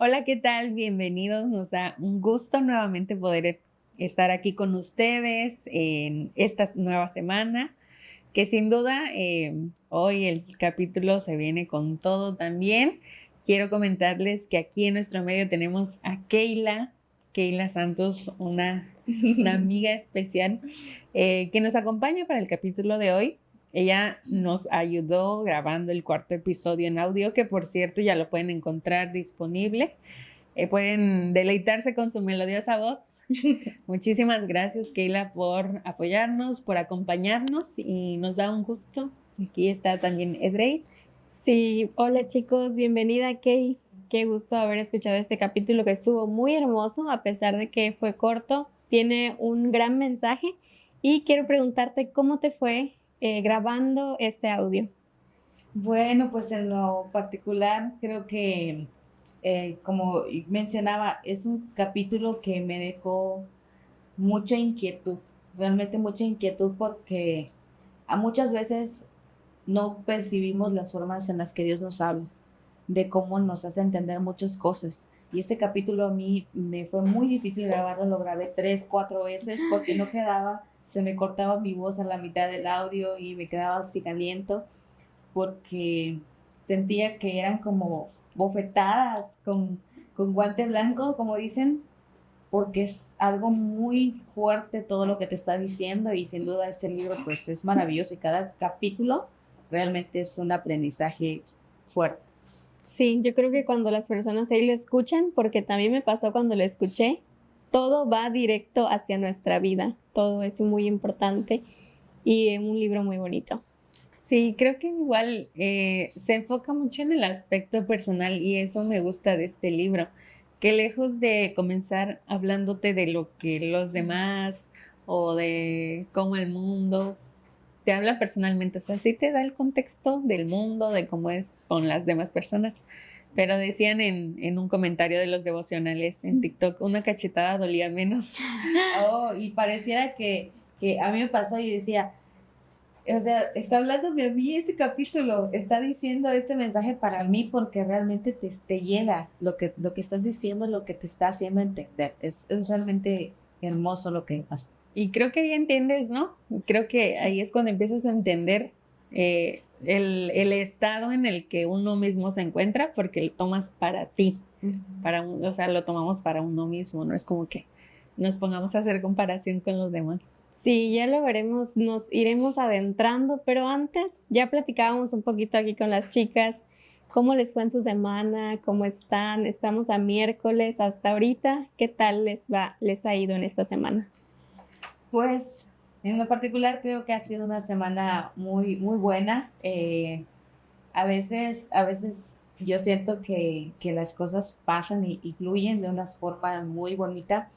Hola, ¿qué tal? Bienvenidos. Nos da un gusto nuevamente poder estar aquí con ustedes en esta nueva semana, que sin duda hoy el capítulo se viene con todo también. Quiero comentarles que aquí en nuestro medio tenemos a Keila Santos, una amiga especial que nos acompaña para el capítulo de hoy. Ella nos ayudó grabando el cuarto episodio en audio, que por cierto ya lo pueden encontrar disponible. Pueden deleitarse con su melodiosa voz. Muchísimas gracias, Keila, por apoyarnos, por acompañarnos y nos da un gusto. Aquí está también Edrey. Sí, hola chicos, bienvenida Kay. Qué gusto haber escuchado este capítulo que estuvo muy hermoso, a pesar de que fue corto, tiene un gran mensaje y quiero preguntarte cómo te fue grabando este audio. Bueno, pues en lo particular creo que, como mencionaba, es un capítulo que me dejó mucha inquietud, realmente mucha inquietud porque a muchas veces no percibimos las formas en las que Dios nos habla, de cómo nos hace entender muchas cosas. Y este capítulo a mí me fue muy difícil grabarlo, lo grabé 3, 4 veces porque no quedaba, se me cortaba mi voz a la mitad del audio y me quedaba sin aliento porque sentía que eran como bofetadas con guante blanco, como dicen, porque es algo muy fuerte todo lo que te está diciendo y sin duda este libro pues es maravilloso y cada capítulo realmente es un aprendizaje fuerte. Sí, yo creo que cuando las personas ahí lo escuchan, porque también me pasó cuando lo escuché, todo va directo hacia nuestra vida, todo es muy importante y es un libro muy bonito. Sí, creo que igual se enfoca mucho en el aspecto personal y eso me gusta de este libro, que lejos de comenzar hablándote de lo que los demás o de cómo el mundo te habla personalmente, o sea, sí te da el contexto del mundo, de cómo es con las demás personas, pero decían en un comentario de los devocionales en TikTok, una cachetada dolía menos. Oh, y pareciera que a mí me pasó y decía, o sea, está hablándome a mí ese capítulo, está diciendo este mensaje para mí porque realmente te llega lo que estás diciendo, lo que te está haciendo entender. Es realmente hermoso lo que pasa. Y creo que ahí entiendes, ¿no? Creo que ahí es cuando empiezas a entender el estado en el que uno mismo se encuentra, porque lo tomas para ti, o sea, lo tomamos para uno mismo, no es como que nos pongamos a hacer comparación con los demás. Sí, ya lo veremos, nos iremos adentrando, pero antes ya platicábamos un poquito aquí con las chicas, cómo les fue en su semana, cómo están, estamos a miércoles hasta ahorita, ¿qué tal les ha ido en esta semana? Pues en lo particular creo que ha sido una semana muy, muy buena. A veces yo siento que las cosas pasan y fluyen de una forma muy bonita.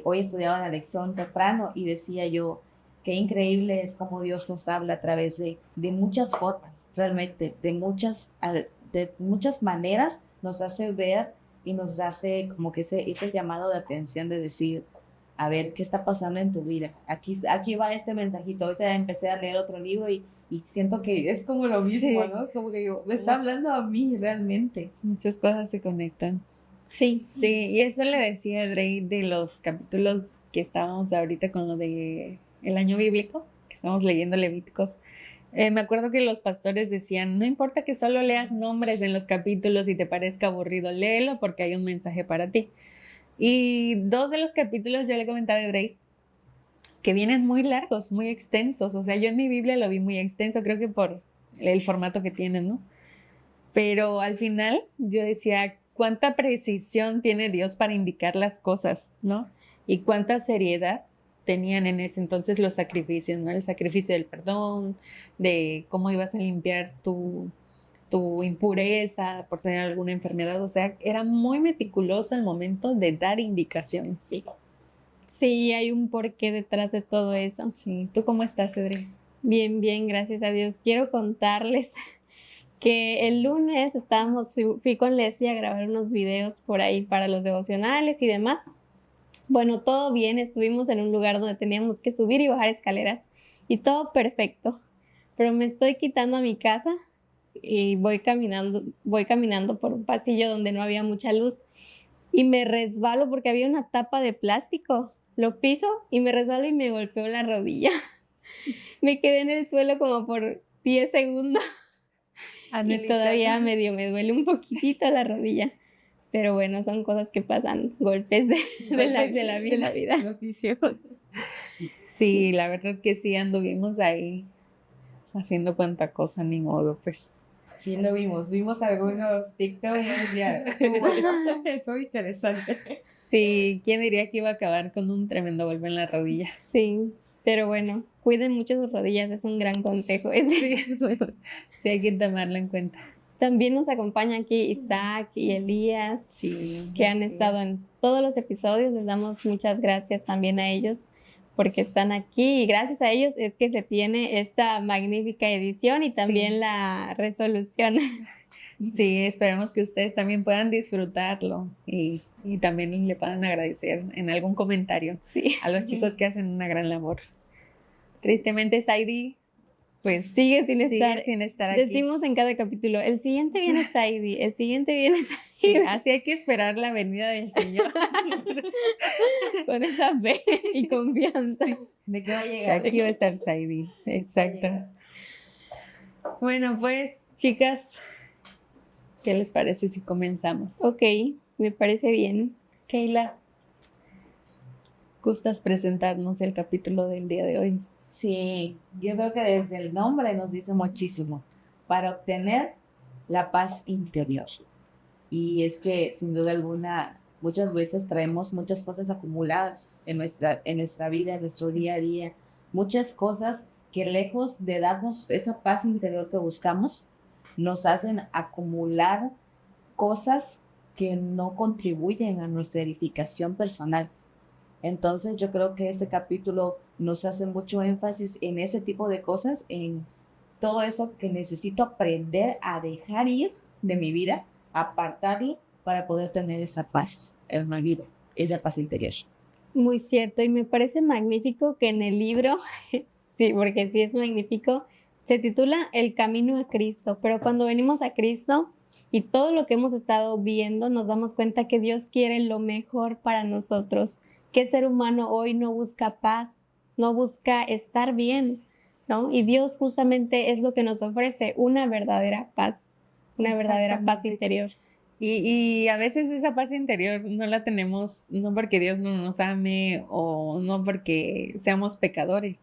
Hoy estudiaba la lección temprano y decía yo, qué increíble es cómo Dios nos habla a través de muchas formas, realmente, de muchas maneras nos hace ver y nos hace como que ese llamado de atención de decir, a ver, ¿qué está pasando en tu vida? Aquí va este mensajito. Ahorita empecé a leer otro libro y siento que es como lo mismo, Sí, ¿no? Como que digo, me está hablando a mí realmente. muchas cosas se conectan. Sí, Sí, y eso le decía a Drake de los capítulos que estábamos ahorita con lo de el año bíblico, que estamos leyendo Levíticos. Me acuerdo que los pastores decían, no importa que solo leas nombres en los capítulos y te parezca aburrido, léelo porque hay un mensaje para ti. Y dos de los capítulos yo le comentaba a Drake que vienen muy largos, muy extensos. O sea, yo en mi Biblia lo vi muy extenso, creo que por el formato que tienen, ¿no? Pero al final yo decía, ¿cuánta precisión tiene Dios para indicar las cosas, ¿no? Y cuánta seriedad tenían en ese entonces los sacrificios, ¿no? El sacrificio del perdón, de cómo ibas a limpiar tu impureza por tener alguna enfermedad. O sea, era muy meticuloso el momento de dar indicaciones. Sí. sí, hay un porqué detrás de todo eso. Sí. ¿Tú cómo estás, Cedric? Bien, bien, gracias a Dios. Quiero contarles que el lunes fui con Leslie a grabar unos videos por ahí para los devocionales y demás. Bueno, todo bien, estuvimos en un lugar donde teníamos que subir y bajar escaleras y todo perfecto, pero me estoy quitando a mi casa y voy caminando por un pasillo donde no había mucha luz y me resbalo porque había una tapa de plástico. Lo piso y me resbalo y me golpeo la rodilla. Me quedé en el suelo como por 10 segundos y todavía medio me duele un poquitito la rodilla. Pero bueno, son cosas que pasan, golpes de la vida. Sí, la verdad que sí, anduvimos ahí haciendo cuanta cosa, ni modo, pues. Sí, lo vimos algunos TikTok y decía, estuvo interesante. Sí, ¿quién diría que iba a acabar con un tremendo golpe en la rodilla? Sí, pero bueno, cuiden mucho sus rodillas, es un gran consejo ese. Sí, hay que tomarlo en cuenta. También nos acompaña aquí Isaac y Elías, Sí, que han así estado es. en todos los episodios. Les damos muchas gracias también a ellos porque están aquí y gracias a ellos es que se tiene esta magnífica edición y también Sí. la resolución. Sí, esperamos que ustedes también puedan disfrutarlo y también le puedan agradecer en algún comentario Sí. a los chicos que hacen una gran labor. Tristemente, Saidi, pues Sigue sin estar aquí. Decimos en cada capítulo, el siguiente viene Saidi, el siguiente viene Saidi. Sí, así hay que esperar la venida del Señor. Con esa fe y confianza. ¿De qué va a Que llegar? aquí va a estar Saidi, exacto. Bueno, pues, chicas, ¿qué les parece si comenzamos? Ok, me parece bien. Keila, ¿gustas presentarnos el capítulo del día de hoy? Sí, yo creo que desde el nombre nos dice muchísimo, para obtener la paz interior. Y es que, sin duda alguna, muchas veces traemos muchas cosas acumuladas en nuestra vida, en nuestro día a día, muchas cosas que lejos de darnos esa paz interior que buscamos, nos hacen acumular cosas que no contribuyen a nuestra edificación personal. Entonces yo creo que este capítulo nos hace mucho énfasis en ese tipo de cosas, en todo eso que necesito aprender a dejar ir de mi vida, apartarlo para poder tener esa paz en mi vida, esa paz interior. Muy cierto, y me parece magnífico que en el libro, sí, porque sí es magnífico, se titula El Camino a Cristo, pero cuando venimos a Cristo y todo lo que hemos estado viendo, nos damos cuenta que Dios quiere lo mejor para nosotros, que el ser humano hoy no busca paz, no busca estar bien, ¿no? Y Dios justamente es lo que nos ofrece, una verdadera paz, una verdadera paz interior. Y a veces esa paz interior no la tenemos, no porque Dios no nos ame o no porque seamos pecadores,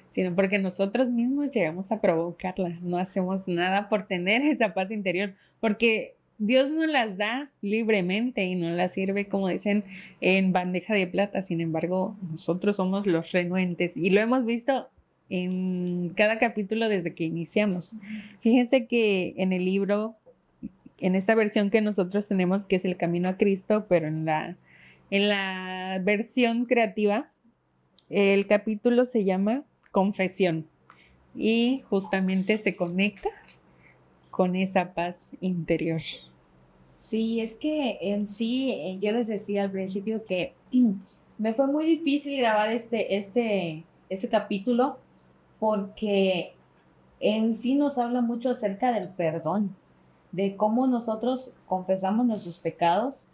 sino porque nosotros mismos llegamos a provocarla. No hacemos nada por tener esa paz interior, porque Dios nos las da libremente y nos las sirve, como dicen, en bandeja de plata. Sin embargo, nosotros somos los renuentes y lo hemos visto en cada capítulo desde que iniciamos. Fíjense que en el libro, en esta versión que nosotros tenemos, que es El Camino a Cristo, pero en la versión creativa, el capítulo se llama Confesión y justamente se conecta con esa paz interior. Sí, es que en sí, yo les decía al principio que me fue muy difícil grabar este capítulo porque en sí nos habla mucho acerca del perdón, de cómo nosotros confesamos nuestros pecados,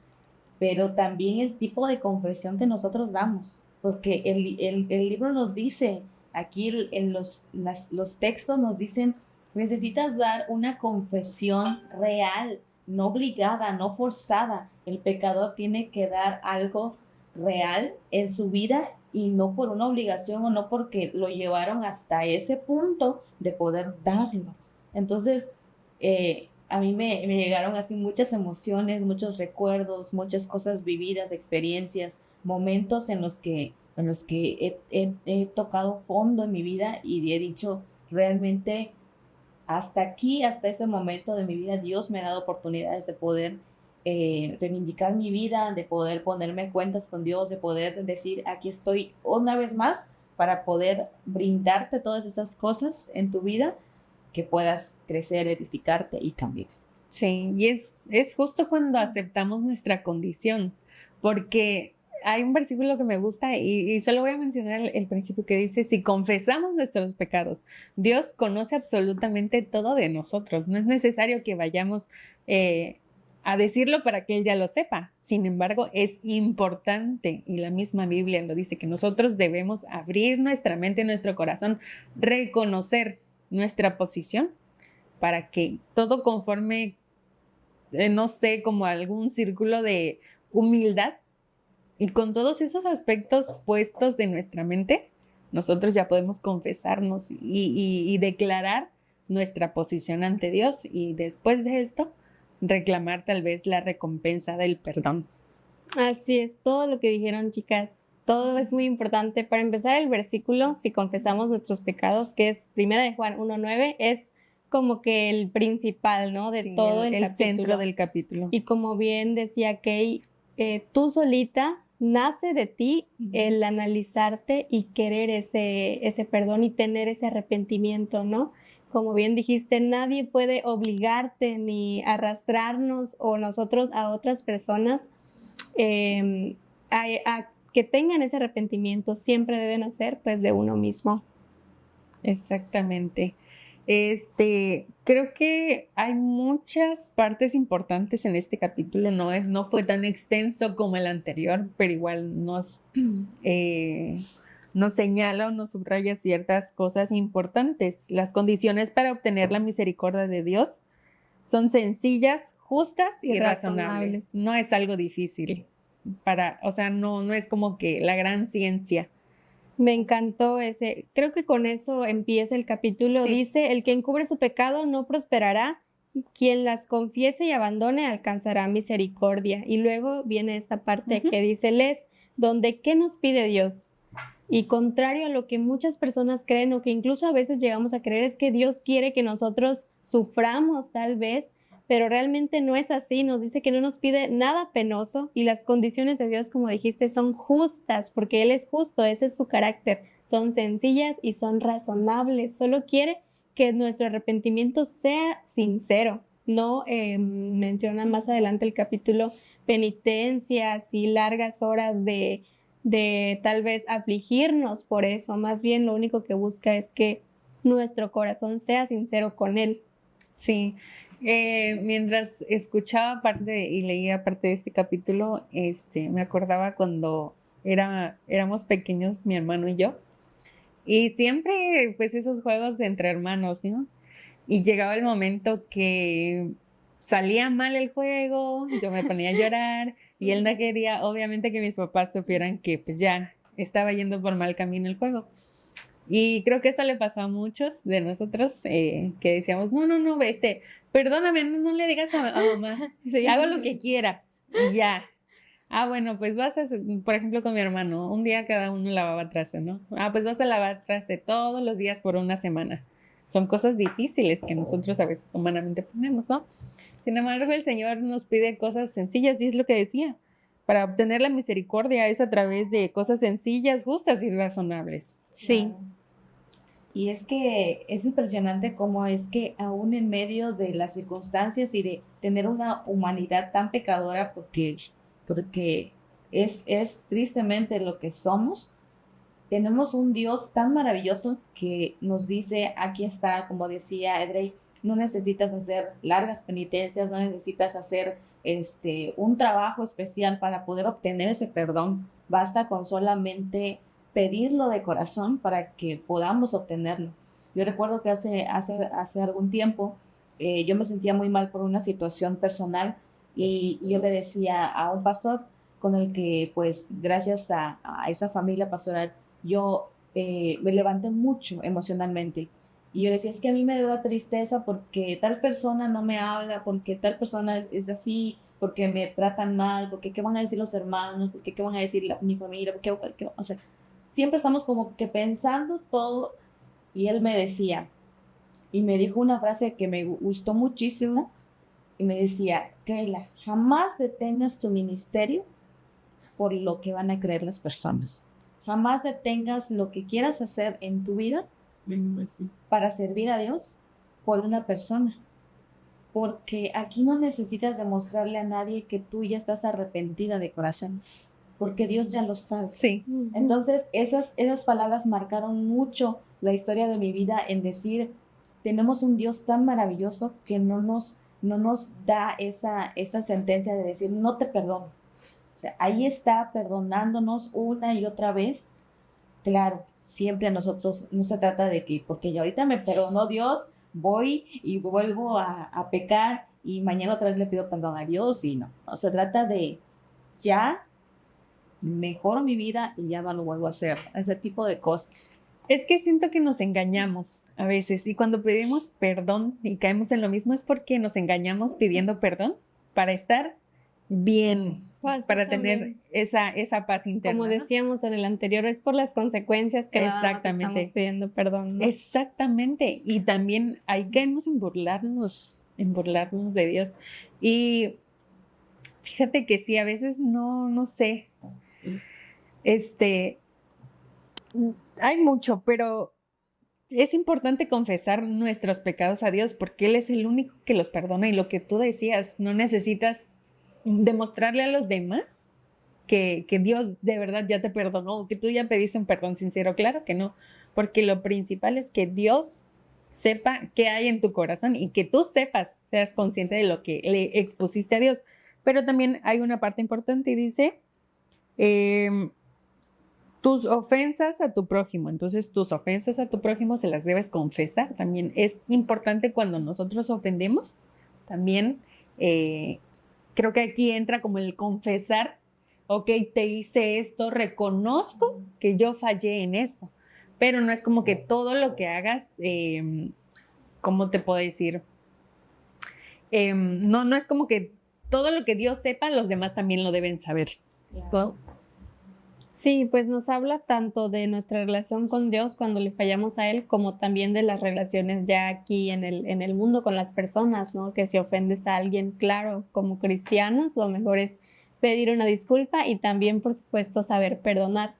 pero también el tipo de confesión que nosotros damos, porque el libro nos dice, aquí en los textos nos dicen, necesitas dar una confesión real, no obligada, no forzada. El pecador tiene que dar algo real en su vida y no por una obligación o no porque lo llevaron hasta ese punto de poder darlo. Entonces, a mí me llegaron así muchas emociones, muchos recuerdos, muchas cosas vividas, experiencias, momentos en los que he tocado fondo en mi vida y he dicho, realmente hasta aquí, hasta ese momento de mi vida, Dios me ha dado oportunidades de poder reivindicar mi vida, de poder ponerme cuentas con Dios, de poder decir, aquí estoy una vez más para poder brindarte todas esas cosas en tu vida que puedas crecer, edificarte y cambiar. Sí, y es justo cuando aceptamos nuestra condición, porque hay un versículo que me gusta y solo voy a mencionar el principio que dice, si confesamos nuestros pecados, Dios conoce absolutamente todo de nosotros. No es necesario que vayamos a decirlo para que él ya lo sepa. Sin embargo, es importante, y la misma Biblia lo dice, que nosotros debemos abrir nuestra mente, nuestro corazón, reconocer nuestra posición para que todo conforme, no sé, como algún círculo de humildad, y con todos esos aspectos puestos en nuestra mente, nosotros ya podemos confesarnos y declarar nuestra posición ante Dios, y después de esto reclamar tal vez la recompensa del perdón. Así es, todo lo que dijeron, chicas, todo es muy importante. Para empezar, el versículo, si confesamos nuestros pecados, que es 1 de Juan 1:9, es como que el principal, ¿no? De Sí, todo el capítulo. Centro del capítulo. Y como bien decía Kay, tú solita, nace de ti el analizarte y querer ese perdón y tener ese arrepentimiento, ¿no? Como bien dijiste, nadie puede obligarte ni arrastrarnos o nosotros a otras personas a que tengan ese arrepentimiento. Siempre deben hacer pues de uno mismo. Exactamente. Creo que hay muchas partes importantes en este capítulo. No fue tan extenso como el anterior, pero igual nos señala o nos subraya ciertas cosas importantes. Las condiciones para obtener la misericordia de Dios son sencillas, justas y razonables. No es algo difícil o sea, no es como que la gran ciencia. Me encantó ese. Creo que con eso empieza el capítulo. Sí. Dice, el que encubre su pecado no prosperará, quien las confiese y abandone alcanzará misericordia. Y luego viene esta parte que dice, donde ¿qué nos pide Dios? Y contrario a lo que muchas personas creen o que incluso a veces llegamos a creer, es que Dios quiere que nosotros suframos tal vez, pero realmente no es así. Nos dice que no nos pide nada penoso y las condiciones de Dios, como dijiste, son justas porque Él es justo, ese es su carácter. Son sencillas y son razonables. Solo quiere que nuestro arrepentimiento sea sincero. No menciona más adelante el capítulo penitencias y largas horas de tal vez afligirnos por eso. Más bien lo único que busca es que nuestro corazón sea sincero con Él. Sí. Mientras escuchaba parte y leía parte de este capítulo, me acordaba cuando éramos pequeños, mi hermano y yo, y siempre pues esos juegos entre hermanos, ¿no? Y llegaba el momento que salía mal el juego, yo me ponía a llorar y él no quería, obviamente, que mis papás supieran que pues ya estaba yendo por mal camino el juego. Y creo que eso le pasó a muchos de nosotros, que decíamos, no, perdóname, no le digas a mamá, sí. Hago lo que quieras, y ya. Bueno, pues vas a hacer, por ejemplo, con mi hermano, un día cada uno lavaba traste, ¿no? Pues vas a lavar traste todos los días por una semana. Son cosas difíciles que nosotros a veces humanamente ponemos, ¿no? Sin embargo, el Señor nos pide cosas sencillas, y es lo que decía. Para obtener la misericordia es a través de cosas sencillas, justas y razonables. Sí. Y es que es impresionante cómo es que aún en medio de las circunstancias y de tener una humanidad tan pecadora, porque es tristemente lo que somos, tenemos un Dios tan maravilloso que nos dice, aquí está, como decía Edrey, no necesitas hacer largas penitencias, no necesitas hacer un trabajo especial para poder obtener ese perdón. Basta con solamente pedirlo de corazón para que podamos obtenerlo. Yo recuerdo que hace algún tiempo yo me sentía muy mal por una situación personal y yo le decía a un pastor con el que, pues, gracias a esa familia pastoral, yo me levanté mucho emocionalmente. Y yo decía, es que a mí me da tristeza porque tal persona no me habla, porque tal persona es así, porque me tratan mal, porque qué van a decir los hermanos, porque qué van a decir mi familia, o sea, siempre estamos como que pensando todo. Y él me decía, y me dijo una frase que me gustó muchísimo, y me decía, Kayla, jamás detengas tu ministerio por lo que van a creer las personas. Jamás detengas lo que quieras hacer en tu vida para servir a Dios por una persona. Porque aquí no necesitas demostrarle a nadie que tú ya estás arrepentida de corazón, porque Dios ya lo sabe. Sí. Entonces, esas palabras marcaron mucho la historia de mi vida en decir, tenemos un Dios tan maravilloso que no nos no nos da esa sentencia de decir, no te perdono. O sea, ahí está perdonándonos una y otra vez. Claro, siempre a nosotros no se trata de que, porque ya ahorita me perdonó Dios, voy y vuelvo a pecar y mañana otra vez le pido perdón a Dios y no. No se trata de ya mejoro mi vida y ya no lo vuelvo a hacer. Ese tipo de cosas. Es que siento que nos engañamos a veces y cuando pedimos perdón y caemos en lo mismo es porque nos engañamos pidiendo perdón para estar bien, para tener esa paz interna. Como decíamos en el anterior, es por las consecuencias que nada más estamos pidiendo perdón, ¿no? Exactamente. Y también ahí caemos en burlarnos de Dios. Y fíjate que sí, a veces no sé. Hay mucho, pero es importante confesar nuestros pecados a Dios porque Él es el único que los perdona. Y lo que tú decías, no necesitas demostrarle a los demás que Dios de verdad ya te perdonó, que tú ya pediste un perdón sincero. Claro que no, porque lo principal es que Dios sepa qué hay en tu corazón y que tú seas consciente de lo que le expusiste a Dios. Pero también hay una parte importante y dice, tus ofensas a tu prójimo. Entonces, tus ofensas a tu prójimo se las debes confesar. También es importante cuando nosotros ofendemos. También creo que aquí entra como el confesar. Ok, te hice esto, reconozco que yo fallé en esto. Pero no es como que todo lo que hagas, ¿cómo te puedo decir? No es como que todo lo que Dios sepa, los demás también lo deben saber. Well, sí, pues nos habla tanto de nuestra relación con Dios cuando le fallamos a Él, como también de las relaciones ya aquí en el mundo con las personas, ¿no? Que si ofendes a alguien, claro, como cristianos, lo mejor es pedir una disculpa y también, por supuesto, saber perdonar.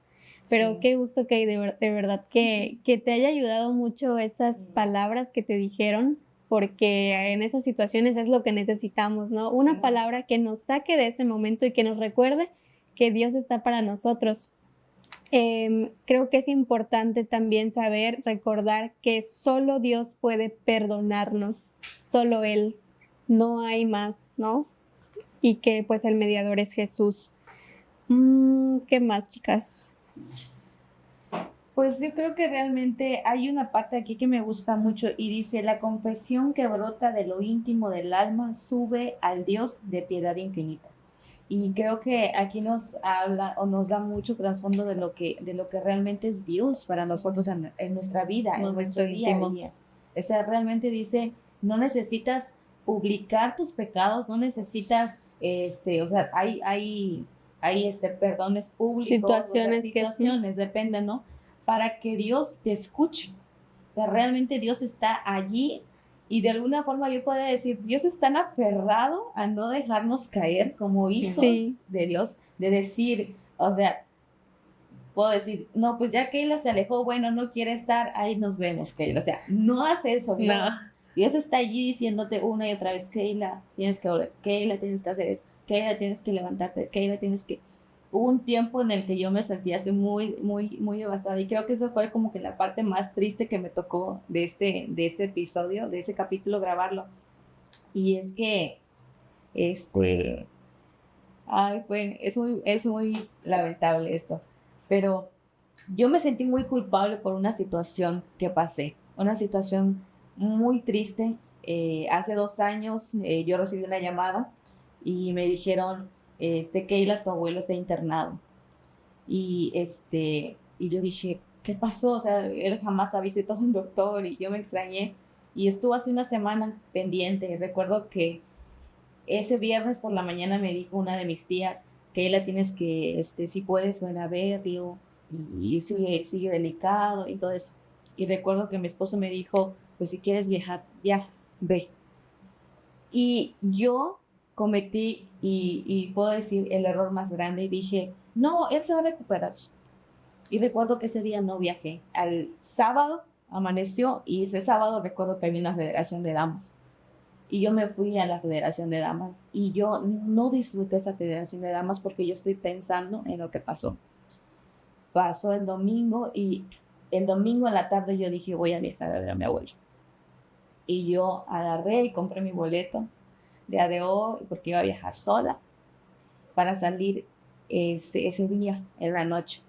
Pero sí. qué gusto que de verdad que te haya ayudado mucho esas palabras que te dijeron, porque en esas situaciones es lo que necesitamos, ¿no? Una Sí. palabra que nos saque de ese momento y que nos recuerde que Dios está para nosotros. Creo que es importante también recordar que solo Dios puede perdonarnos, solo Él, no hay más, ¿no? Y que pues el mediador es Jesús. ¿Qué más, chicas? Pues yo creo que realmente hay una parte aquí que me gusta mucho y dice, la confesión que brota de lo íntimo del alma sube al Dios de piedad infinita. Y creo que aquí nos habla o nos da mucho trasfondo de lo que realmente es Dios para nosotros en nuestra vida, en nuestro día a día. O sea, realmente dice, no necesitas publicar tus pecados, no necesitas, o sea, hay perdones públicos, Situaciones, o sea, situaciones, depende, ¿no? Para que Dios te escuche. O sea, realmente Dios está allí y de alguna forma yo puedo decir, Dios es tan aferrado a no dejarnos caer como hijos de Dios, de decir, o sea, puedo decir, no, pues ya Keila se alejó, bueno, no quiere estar, ahí nos vemos, Keila. O sea, no hace eso, Dios. No. Dios está allí diciéndote una y otra vez, Keila, tienes que orar, Keila, tienes que hacer eso, Keila, tienes que levantarte, Keila, tienes que... Hubo un tiempo en el que yo me sentía así muy, muy, muy devastada y creo que eso fue como que la parte más triste que me tocó de este episodio, de ese capítulo, grabarlo. Y es que, es muy lamentable esto, pero yo me sentí muy culpable por una situación que pasé, una situación muy triste. Hace 2 años yo recibí una llamada y me dijeron, Keila, tu abuelo está internado. Y yo dije, ¿qué pasó? O sea, él jamás ha visitado a un doctor y yo me extrañé. Y estuvo hace una semana pendiente. Recuerdo que ese viernes por la mañana me dijo una de mis tías, Keila, tienes que, si puedes, ven a verlo. Y sigue delicado y todo eso. Y recuerdo que mi esposo me dijo, pues si quieres viajar, viaja, ve. Y yo cometí, y puedo decir, el error más grande y dije, no, él se va a recuperar. Y recuerdo que ese día no viajé. Al sábado amaneció y ese sábado recuerdo que había una federación de damas. Y yo me fui a la federación de damas y yo no disfruté esa federación de damas porque yo estoy pensando en lo que pasó. Pasó el domingo y el domingo en la tarde yo dije, voy a viajar a ver a mi abuelo. Y yo agarré y compré mi boleto de ADO porque iba a viajar sola para salir ese día, en la noche.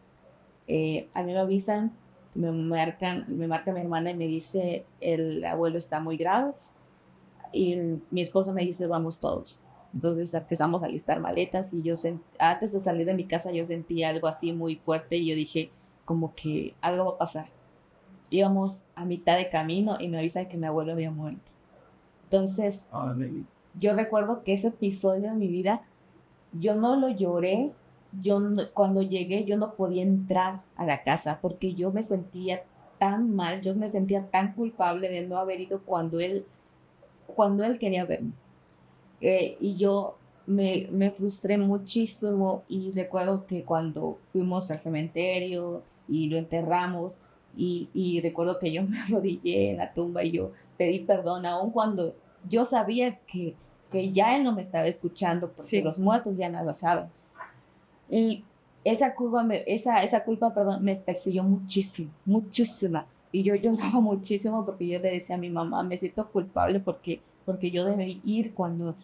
A mí me avisan, me marca mi hermana y me dice, el abuelo está muy grave, y mi esposo me dice, vamos todos. Entonces empezamos a listar maletas y yo antes de salir de mi casa yo sentí algo así muy fuerte y yo dije, como que algo va a pasar. Íbamos a mitad de camino y me avisan que mi abuelo había muerto. Entonces, yo recuerdo que ese episodio en mi vida, yo no lo lloré. Cuando llegué, yo no podía entrar a la casa porque yo me sentía tan mal, yo me sentía tan culpable de no haber ido cuando él quería verme. Y yo me frustré muchísimo y recuerdo que cuando fuimos al cementerio y lo enterramos y recuerdo que yo me arrodillé en la tumba y yo pedí perdón, aun cuando yo sabía que ya él no me estaba escuchando porque sí, los muertos ya nada saben. Y esa culpa, me persiguió muchísimo, muchísima. Y yo lloraba muchísimo porque yo le decía a mi mamá, me siento culpable porque yo debí ir cuando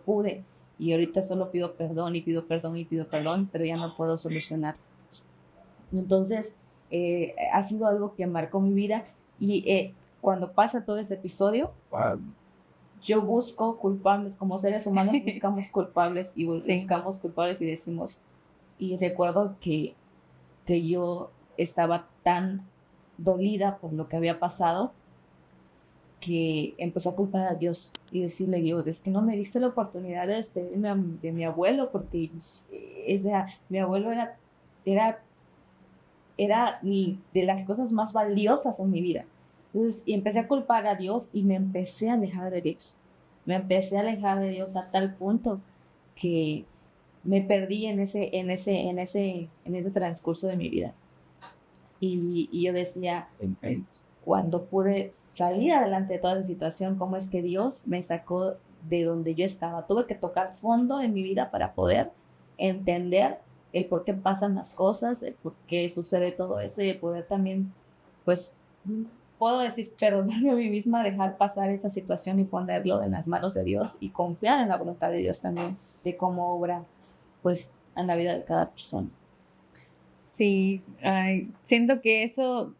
pude. Y ahorita solo pido perdón y pido perdón y pido perdón, pero ya no puedo solucionar. Entonces, ha sido algo que marcó mi vida. Y cuando pasa todo ese episodio, yo busco culpables. Como seres humanos buscamos culpables y buscamos culpables y decimos... Y recuerdo que yo estaba tan dolida por lo que había pasado que empecé a culpar a Dios y decirle, Dios, es que no me diste la oportunidad de despedirme de mi abuelo porque mi abuelo era de las cosas más valiosas en mi vida. Entonces, y empecé a culpar a Dios y me empecé a alejar de Dios. Me empecé a alejar de Dios a tal punto que me perdí en ese transcurso de mi vida. Y yo decía, cuando pude salir adelante de toda esa situación, cómo es que Dios me sacó de donde yo estaba. Tuve que tocar fondo en mi vida para poder entender el por qué pasan las cosas, el por qué sucede todo eso y el poder también, pues, puedo decir, perdonarme a mí misma, dejar pasar esa situación y ponerlo en las manos de Dios y confiar en la voluntad de Dios también, de cómo obra pues en la vida de cada persona. Sí, siento que eso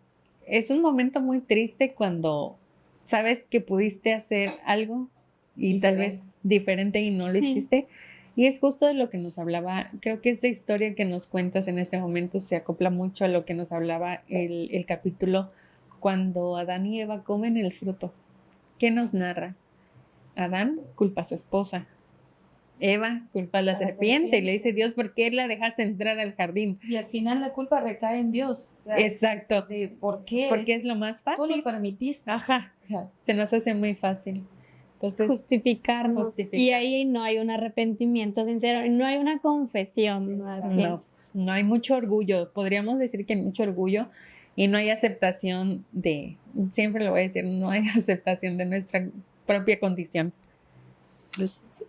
es un momento muy triste cuando sabes que pudiste hacer algo y tal vez diferente y no lo hiciste. Y es justo de lo que nos hablaba, creo que esta historia que nos cuentas en este momento se acopla mucho a lo que nos hablaba el capítulo cuando Adán y Eva comen el fruto. ¿Qué nos narra? Adán culpa a su esposa. Eva culpa a la serpiente y le dice, Dios, ¿por qué la dejaste entrar al jardín? Y al final la culpa recae en Dios. ¿Verdad? Exacto. ¿Por qué? Porque es lo más fácil. Tú lo permitiste. Ajá. Se nos hace muy fácil. Entonces, justificarnos. Y ahí no hay un arrepentimiento sincero, no hay una confesión. No hay mucho orgullo. Podríamos decir que hay mucho orgullo y no hay aceptación siempre lo voy a decir, no hay aceptación de nuestra propia condición.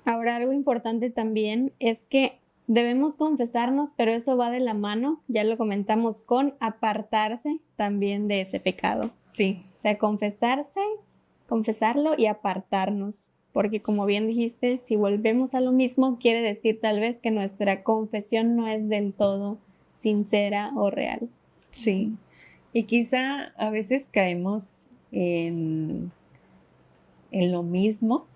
Ahora, algo importante también es que debemos confesarnos, pero eso va de la mano, ya lo comentamos, con apartarse también de ese pecado. Sí. O sea, confesarlo y apartarnos, porque como bien dijiste, si volvemos a lo mismo, quiere decir tal vez que nuestra confesión no es del todo sincera o real. Sí, y quizá a veces caemos en lo mismo.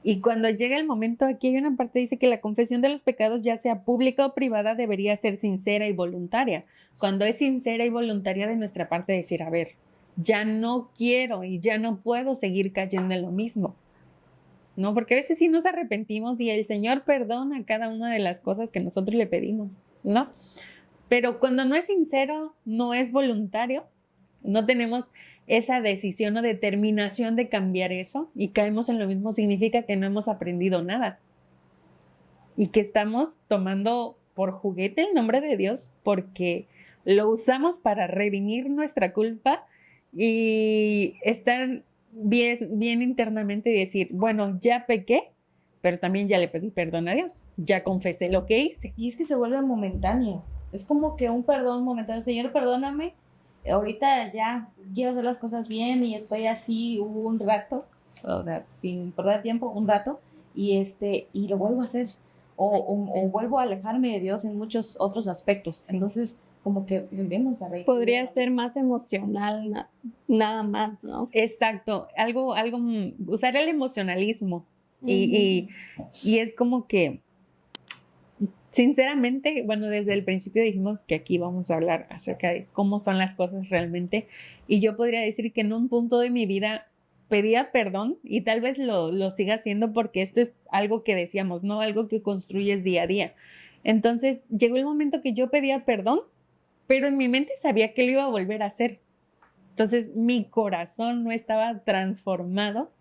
Y cuando llega el momento, aquí hay una parte que dice que la confesión de los pecados, ya sea pública o privada, debería ser sincera y voluntaria. Cuando es sincera y voluntaria de nuestra parte, decir, a ver, ya no quiero y ya no puedo seguir cayendo en lo mismo, ¿no? Porque a veces sí nos arrepentimos y el Señor perdona cada una de las cosas que nosotros le pedimos, ¿no? Pero cuando no es sincero, no es voluntario, no tenemos esa decisión o determinación de cambiar eso y caemos en lo mismo, significa que no hemos aprendido nada y que estamos tomando por juguete el nombre de Dios porque lo usamos para redimir nuestra culpa y estar bien internamente y decir, bueno, ya pequé, pero también ya le pedí perdón a Dios, ya confesé lo que hice. Y es que se vuelve momentáneo, es como que un perdón momentáneo, Señor, perdóname, ahorita ya quiero hacer las cosas bien y estoy así un rato o sea, sin perder tiempo, un rato, y lo vuelvo a hacer, o vuelvo a alejarme de Dios en muchos otros aspectos. Sí. Entonces, como que volvemos a reír. Podría ser más emocional, nada más, ¿no? Exacto, algo, usar el emocionalismo. Y es como que, sinceramente, bueno, desde el principio dijimos que aquí vamos a hablar acerca de cómo son las cosas realmente. Y yo podría decir que en un punto de mi vida pedía perdón y tal vez lo siga haciendo porque esto es algo que decíamos, ¿no? Algo que construyes día a día. Entonces llegó el momento que yo pedía perdón, pero en mi mente sabía que lo iba a volver a hacer. Entonces mi corazón no estaba transformado,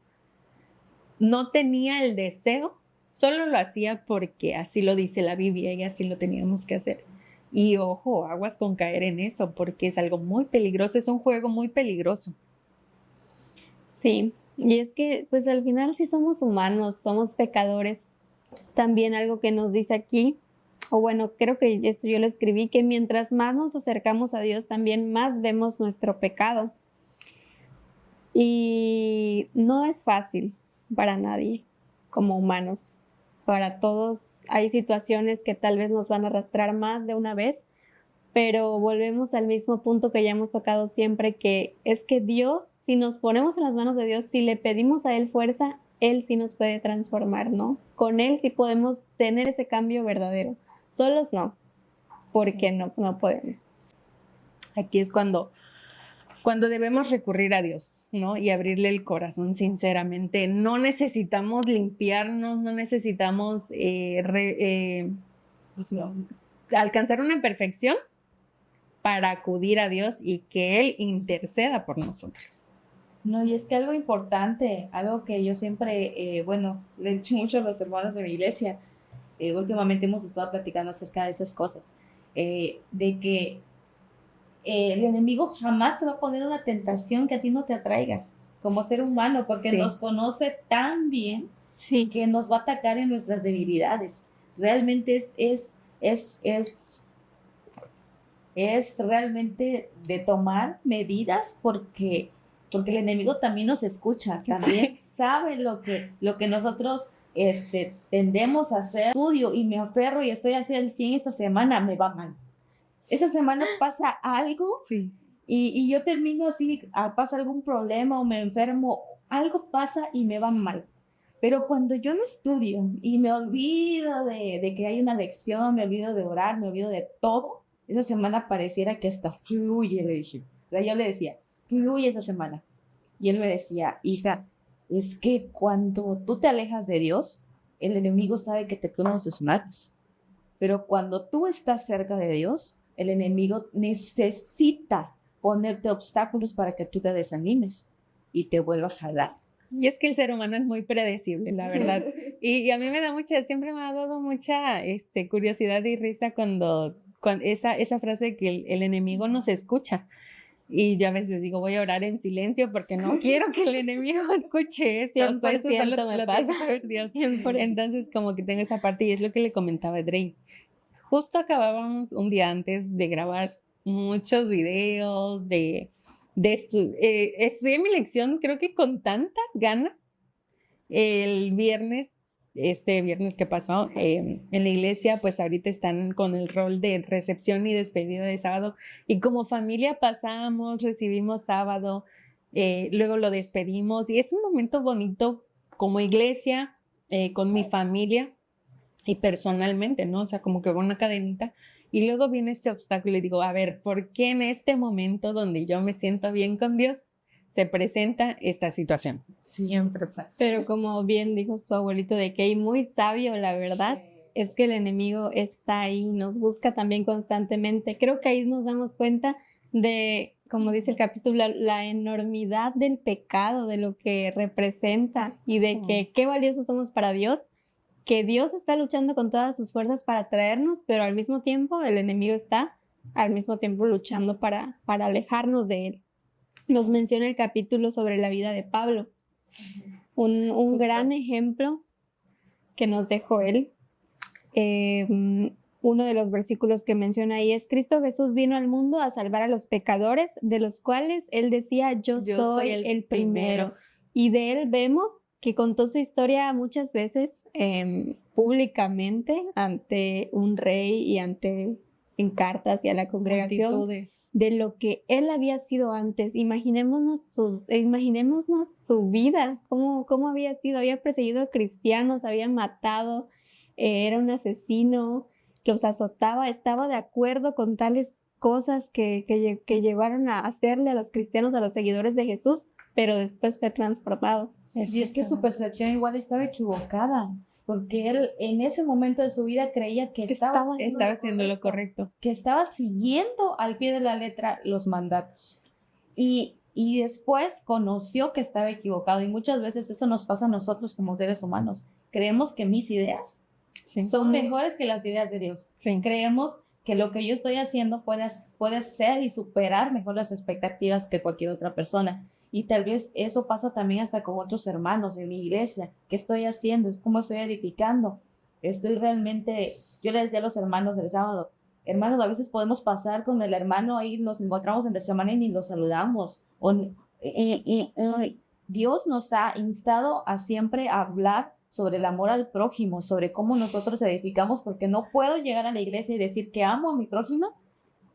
no tenía el deseo, solo lo hacía porque así lo dice la Biblia y así lo teníamos que hacer. Y ojo, aguas con caer en eso, porque es algo muy peligroso, es un juego muy peligroso. Sí, y es que pues al final sí somos humanos, somos pecadores. También algo que nos dice aquí, o bueno, creo que esto yo lo escribí, que mientras más nos acercamos a Dios, también más vemos nuestro pecado. Y no es fácil para nadie como humanos. Para todos hay situaciones que tal vez nos van a arrastrar más de una vez, pero volvemos al mismo punto que ya hemos tocado siempre, que es que Dios, si nos ponemos en las manos de Dios, si le pedimos a Él fuerza, Él sí nos puede transformar, ¿no? Con Él sí podemos tener ese cambio verdadero. Solos no, porque no podemos. Aquí es cuando debemos recurrir a Dios, ¿no? Y abrirle el corazón sinceramente. No necesitamos limpiarnos, no necesitamos alcanzar una perfección para acudir a Dios y que Él interceda por nosotros. No, y es que algo importante, algo que yo siempre, le he dicho mucho a los hermanos de mi iglesia, últimamente hemos estado platicando acerca de esas cosas, de que el enemigo jamás te va a poner una tentación que a ti no te atraiga como ser humano, porque nos conoce tan bien que nos va a atacar en nuestras debilidades. Realmente es realmente de tomar medidas porque el enemigo también nos escucha, también sabe lo que nosotros tendemos a hacer. Estudio y me aferro y estoy así al 100 esta semana, me va mal. Esa semana pasa algo y yo termino así, pasa algún problema o me enfermo, algo pasa y me va mal. Pero cuando yo no estudio y me olvido de que hay una lección, me olvido de orar, me olvido de todo, esa semana pareciera que hasta fluye, le dije. O sea, yo le decía, fluye esa semana. Y él me decía, hija, es que cuando tú te alejas de Dios, el enemigo sabe que te conoces sus manos. Pero cuando tú estás cerca de Dios, el enemigo necesita ponerte obstáculos para que tú te desanimes y te vuelva a jalar. Y es que el ser humano es muy predecible, la verdad. Y a mí siempre me ha dado mucha curiosidad y risa cuando esa frase de que el enemigo nos escucha. Y yo a veces digo, voy a orar en silencio porque no quiero que el enemigo escuche esto. 100% me pasa. Dios. Entonces como que tengo esa parte y es lo que le comentaba a Drey. Justo acabábamos un día antes de grabar muchos videos, estudié mi lección creo que con tantas ganas. El viernes, este viernes que pasó en la iglesia, pues ahorita están con el rol de recepción y despedida de sábado y como familia pasamos, recibimos sábado, luego lo despedimos y es un momento bonito como iglesia, con mi familia y personalmente, ¿no? O sea, como que va una cadenita y luego viene este obstáculo y digo, a ver, ¿por qué en este momento donde yo me siento bien con Dios se presenta esta situación? Siempre pasa. Pero como bien dijo su abuelito de Kay, muy sabio, la verdad, es que el enemigo está ahí, nos busca también constantemente. Creo que ahí nos damos cuenta de, como dice el capítulo, la enormidad del pecado, de lo que representa y de que qué valiosos somos para Dios, que Dios está luchando con todas sus fuerzas para traernos, pero al mismo tiempo el enemigo está al mismo tiempo luchando para alejarnos de él. Nos menciona el capítulo sobre la vida de Pablo, un gran ejemplo que nos dejó él. Uno de los versículos que menciona ahí es: Cristo Jesús vino al mundo a salvar a los pecadores, de los cuales él decía, yo soy el primero. Y de él vemos que contó su historia muchas veces públicamente ante un rey y en cartas y a la congregación Multitudes. de lo que él había sido antes. Imaginémonos su vida, cómo había sido. Había perseguido a cristianos, había matado, era un asesino, los azotaba, estaba de acuerdo con tales cosas que llevaron a hacerle a los cristianos, a los seguidores de Jesús, pero después fue transformado. Y es que su percepción igual estaba equivocada, porque él en ese momento de su vida creía que estaba haciendo lo correcto, que estaba siguiendo al pie de la letra los mandatos. Y después conoció que estaba equivocado, y muchas veces eso nos pasa a nosotros como seres humanos. Creemos que mis ideas son mejores que las ideas de Dios. Sí. Creemos que lo que yo estoy haciendo puede ser y superar mejor las expectativas que cualquier otra persona. Y tal vez eso pasa también hasta con otros hermanos en mi iglesia. ¿Qué estoy haciendo? ¿Cómo estoy edificando? Estoy realmente, yo le decía a los hermanos el sábado, hermanos, a veces podemos pasar con el hermano ahí, nos encontramos en la semana y ni lo saludamos. Dios nos ha instado a siempre hablar sobre el amor al prójimo, sobre cómo nosotros edificamos, porque no puedo llegar a la iglesia y decir que amo a mi prójimo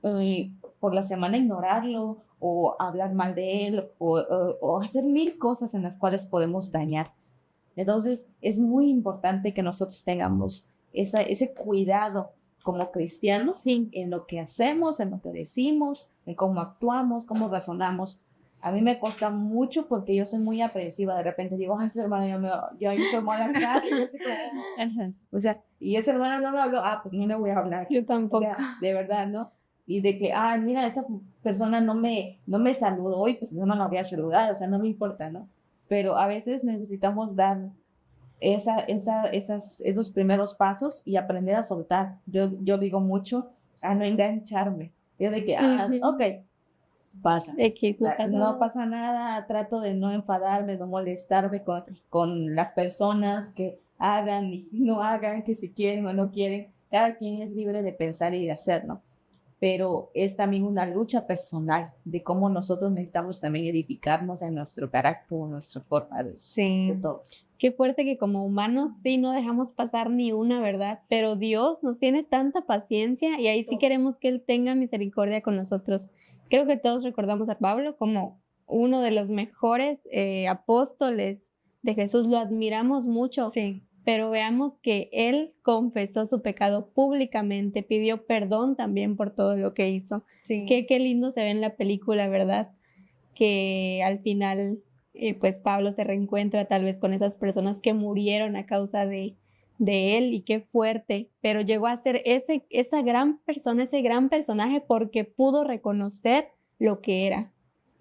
y por la semana ignorarlo o hablar mal de él o hacer mil cosas en las cuales podemos dañar. Entonces es muy importante que nosotros tengamos ese cuidado como cristianos en lo que hacemos, en lo que decimos, en cómo actuamos, cómo razonamos. A mí me cuesta mucho porque yo soy muy apresiva. De repente digo, ese hermano ya hizo mal acá. Y yo sé como, o sea, y ese hermano no me habló, pues no le voy a hablar. Yo tampoco. O sea, de verdad, ¿no? Y de que, mira, esa persona no me saludó y pues yo no la voy a saludar, o sea, no me importa, ¿no? Pero a veces necesitamos dar esos primeros pasos y aprender a soltar. Yo digo mucho a no engancharme. Yo de que, ok, pasa. No pasa nada, trato de no enfadarme, no molestarme con las personas que hagan y no hagan, que si quieren o no quieren. Cada quien es libre de pensar y de hacer, ¿no? Pero es también una lucha personal de cómo nosotros necesitamos también edificarnos en nuestro carácter, en nuestra forma de todo. Qué fuerte que como humanos sí no dejamos pasar ni una, ¿verdad? Pero Dios nos tiene tanta paciencia y ahí sí queremos que Él tenga misericordia con nosotros. Creo que todos recordamos a Pablo como uno de los mejores apóstoles de Jesús. Lo admiramos mucho. Sí. Pero veamos que él confesó su pecado públicamente, pidió perdón también por todo lo que hizo. Sí. Qué lindo se ve en la película, ¿verdad? Que al final, pues Pablo se reencuentra tal vez con esas personas que murieron a causa de él, y qué fuerte. Pero llegó a ser esa gran persona, ese gran personaje, porque pudo reconocer lo que era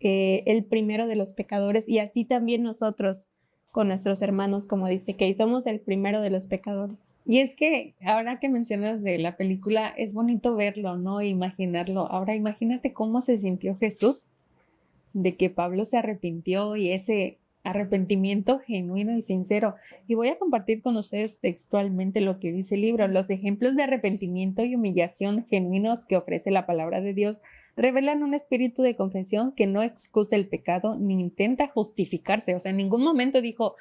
el primero de los pecadores, y así también nosotros con nuestros hermanos, como dice, que somos el primero de los pecadores. Y es que ahora que mencionas de la película, es bonito verlo, ¿no? Imaginarlo. Ahora imagínate cómo se sintió Jesús de que Pablo se arrepintió, y ese arrepentimiento genuino y sincero. Y voy a compartir con ustedes textualmente lo que dice el libro. Los ejemplos de arrepentimiento y humillación genuinos que ofrece la palabra de Dios revelan un espíritu de confesión que no excusa el pecado ni intenta justificarse. O sea, en ningún momento dijo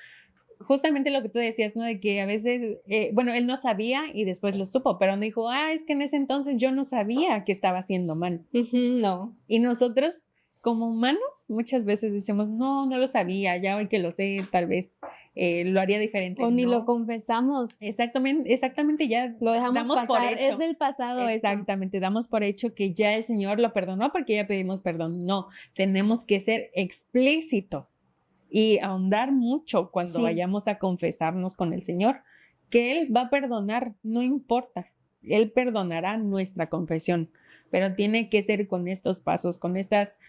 justamente lo que tú decías, ¿no? De que a veces, él no sabía y después lo supo, pero no dijo, es que en ese entonces yo no sabía que estaba haciendo mal. No. Y nosotros, como humanos, muchas veces decimos, no lo sabía, ya hoy que lo sé, tal vez lo haría diferente. O ni lo confesamos. Exactamente, ya lo dejamos damos pasar, por hecho. Es del pasado. Exactamente, damos por hecho que ya el Señor lo perdonó porque ya pedimos perdón. No, tenemos que ser explícitos y ahondar mucho cuando vayamos a confesarnos con el Señor, que Él va a perdonar, no importa, Él perdonará nuestra confesión, pero tiene que ser con estos pasos, con estas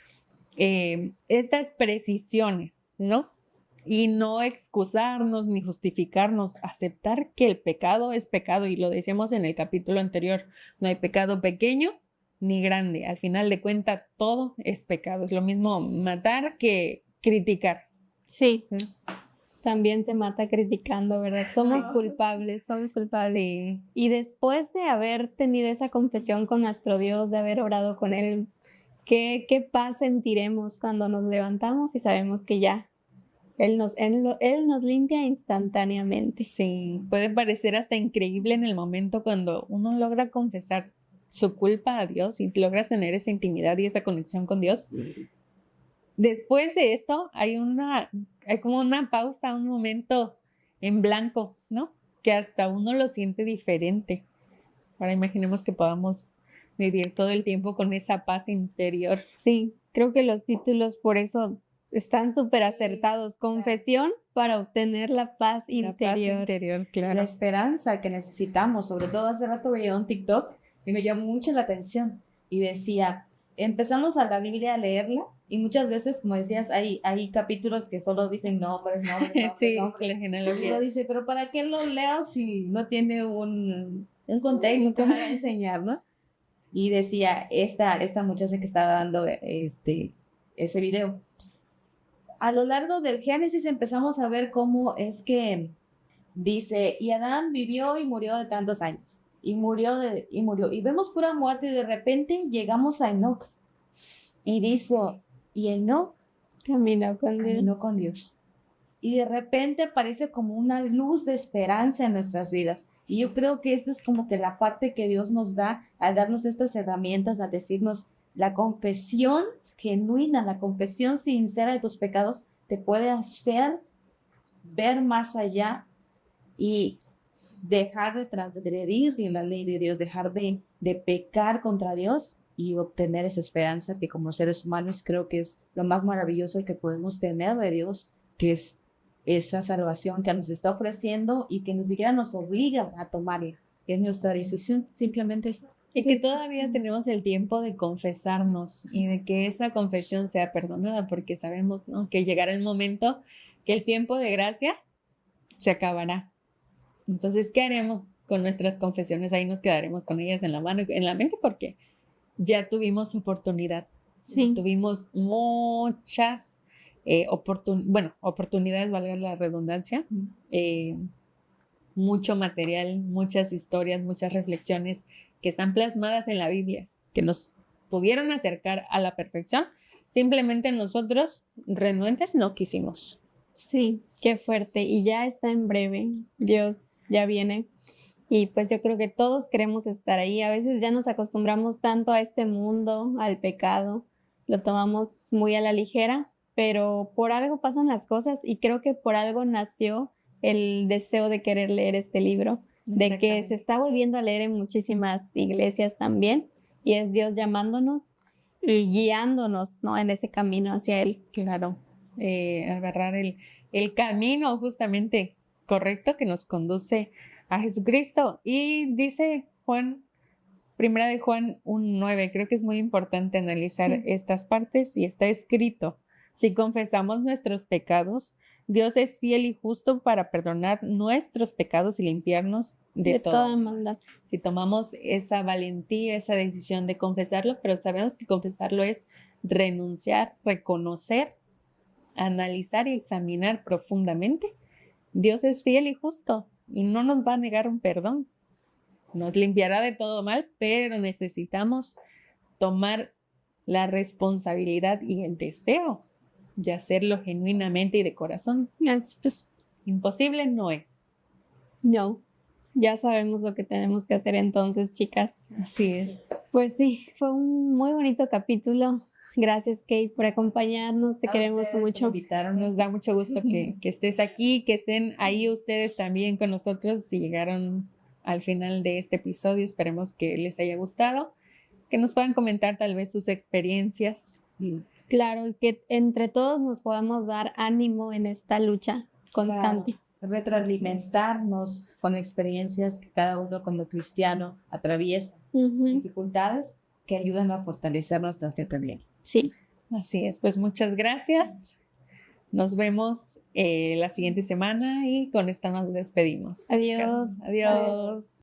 precisiones, ¿no? Y no excusarnos ni justificarnos, aceptar que el pecado es pecado, y lo decíamos en el capítulo anterior, no hay pecado pequeño ni grande, al final de cuentas todo es pecado, es lo mismo matar que criticar. Sí, también se mata criticando, ¿verdad? Somos culpables. Sí. Y después de haber tenido esa confesión con nuestro Dios, de haber orado con Él, ¿qué paz sentiremos cuando nos levantamos y sabemos que ya Él nos limpia instantáneamente. Sí, puede parecer hasta increíble en el momento cuando uno logra confesar su culpa a Dios y logras tener esa intimidad y esa conexión con Dios. Después de esto hay como una pausa, un momento en blanco, ¿no? Que hasta uno lo siente diferente. Ahora imaginemos que podamos vivir todo el tiempo con esa paz interior. Sí, creo que los títulos por eso están súper acertados. Confesión para obtener la paz interior. La paz interior, claro. La esperanza que necesitamos. Sobre todo hace rato veía un TikTok y me llamó mucho la atención. Y decía, empezamos a la Biblia a leerla y muchas veces, como decías, hay capítulos que solo dicen nombres. Sí, nombres. la genealogía. Y uno dice, pero ¿para qué lo leo si no tiene un contexto para enseñar, ¿no? Y decía esta muchacha que estaba dando ese video. A lo largo del Génesis empezamos a ver cómo es que dice, y Adán vivió y murió de tantos años, y murió. Y vemos pura muerte y de repente llegamos a Enoc. Y dice, y Enoc caminó con Dios. Y de repente aparece como una luz de esperanza en nuestras vidas. Y yo creo que esta es como que la parte que Dios nos da al darnos estas herramientas, a decirnos la confesión genuina, la confesión sincera de tus pecados te puede hacer ver más allá y dejar de transgredir la ley de Dios, dejar de pecar contra Dios y obtener esa esperanza que como seres humanos creo que es lo más maravilloso que podemos tener de Dios, que es esa salvación que nos está ofreciendo y que ni siquiera nos obliga a tomarla, que es nuestra decisión, simplemente eso. Y que todavía tenemos el tiempo de confesarnos y de que esa confesión sea perdonada, porque sabemos, ¿no?, que llegará el momento que el tiempo de gracia se acabará. Entonces, ¿qué haremos con nuestras confesiones? Ahí nos quedaremos con ellas en la mano, en la mente, porque ya tuvimos oportunidad. Sí. Tuvimos muchas oportunidades, valga la redundancia, mucho material, muchas historias, muchas reflexiones que están plasmadas en la Biblia, que nos pudieron acercar a la perfección. Simplemente nosotros, renuentes, no quisimos. Sí, qué fuerte. Y ya está en breve. Dios ya viene. Y pues yo creo que todos queremos estar ahí. A veces ya nos acostumbramos tanto a este mundo, al pecado. Lo tomamos muy a la ligera, pero por algo pasan las cosas y creo que por algo nació el deseo de querer leer este libro, de que se está volviendo a leer en muchísimas iglesias también, y es Dios llamándonos y guiándonos, ¿no?, en ese camino hacia Él. Claro, agarrar el camino justamente correcto que nos conduce a Jesucristo. Y dice Primera de Juan 1:9, creo que es muy importante analizar estas partes, y está escrito: si confesamos nuestros pecados, Dios es fiel y justo para perdonar nuestros pecados y limpiarnos de toda maldad. Si tomamos esa valentía, esa decisión de confesarlo, pero sabemos que confesarlo es renunciar, reconocer, analizar y examinar profundamente, Dios es fiel y justo y no nos va a negar un perdón. Nos limpiará de todo mal, pero necesitamos tomar la responsabilidad y el deseo de hacerlo genuinamente y de corazón. Pues, imposible no es. No, ya sabemos lo que tenemos que hacer entonces, chicas. Así es. Pues sí, fue un muy bonito capítulo. Gracias, Kate, por acompañarnos. Te queremos mucho. Nos da mucho gusto que estés aquí, que estén ahí ustedes también con nosotros. Si llegaron al final de este episodio, esperemos que les haya gustado, que nos puedan comentar tal vez sus experiencias. Claro, y que entre todos nos podamos dar ánimo en esta lucha constante. Claro, retroalimentarnos con experiencias que cada uno como cristiano atraviesa, dificultades que ayudan a fortalecer nuestra fe también. Sí. Así es, pues muchas gracias. Nos vemos la siguiente semana y con esta nos despedimos. Adiós. Adiós.